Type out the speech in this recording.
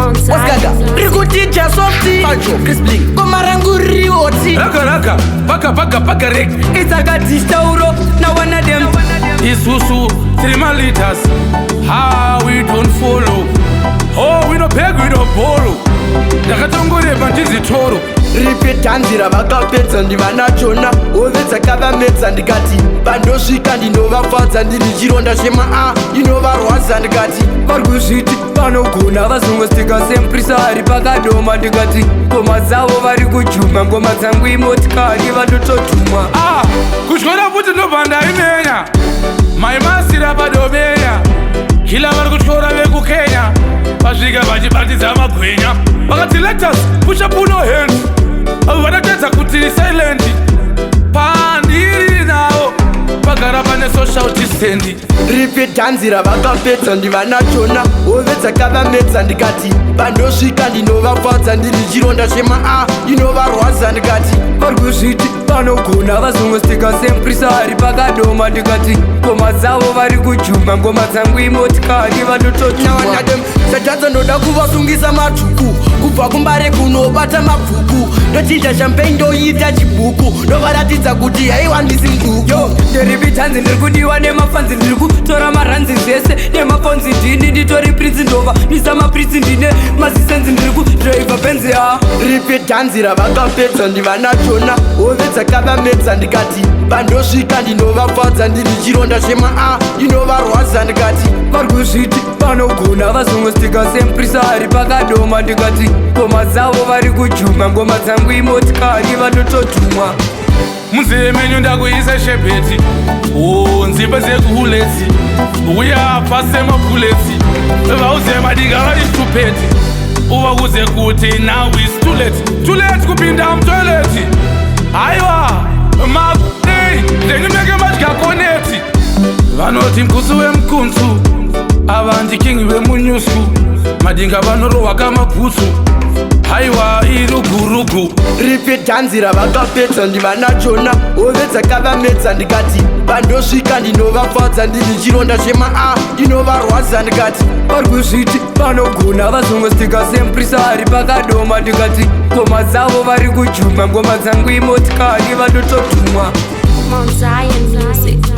Osgaga Rikutija softy Pacho Chris Blink Komarangu rioti Raka Paka Rick Itagati Tauro Na one of them Isusu 3 liters. How we don't follow. Oh, we no beg, we don't borrow. Nakatongore bandizi toro. Repeat Tanzira vakapedza ndivana chona ovedza kavamedza ndikati pandosvika ndinova fadza ndiri chironda chema inovarwadza ndikati vari kuzviti vanogona vazongostika semprisa ari pakadoma ndikati ngoma dzavo vari kujuma ngoma dzangu imotikari vanotodhuma kutyora kuti ndobva ndaimenya maimasira padobenya kila vari kutyora vekukenya vasvika vachibatidza magwenya vakati letus pushapuno hand avo vanotedza kuti silent pandiri navo pagara pane social distance. Ripe Tanzira vakapedza ndivana chona ovedza kavamedza ndikati pandosvika ndinovafadza ndiri chironda chema inovarwadza ndikati vari kuzviti vanogona vazongostika semprisa ari pakadoma ndikati ngoma dzavo vari kujuma ngoma dzangu imotikari vanotodhuma satadza ndoda kuvasungisa matsvuku kubva kumbare kunobata mabvuku ndochinja champagne ndoita chibhuku ndovaratidza kuti haiwa ndisi mduku nderipi Tanzi ndiri kudiwa nemafanzi ndiri kutora maranzi zvese nemafonzi ndini nditori prince ndova misamaprince ndine mazisenzi ndiri kudriva benzi ripe Tanzira vakapedza ndivana chona ovedza kavamedza ndikati pandosvika ndinovafadza ndiri chironda chema inovarwadza ndikati vari kuzviti vanogona vazongostika semprisa ari pakadoma ndikati ngoma dzavo vari kujuma ngoma dzangu imotikari vanotodhumwa munzeve menyu ndakuisa shebheti nzimbe dzekuhuletsi uyapfa semaphuletsi vauze madinga vari stupeti uvakuze kuti now is too late kupinda mutoileti haiwa makudei ndenyumeke madya koneti vanoti mkusu wemukunsu ava ndikingi vemunyusu madinga vanorohwa kamabhutsu haiwa irugurugu ripe Tanzira vakapedza ndivana chona ovedza kavamedza ndikati pandosvika ndinovafadza ndiri chironda chema inovarwadza ndikati vari kuzviti vanogona vazongostika semprisa ari pakadoma ndikati ngoma dzavo vari kujuma ngoma dzangu imotikari vanotodhumwa Mount Zion Music.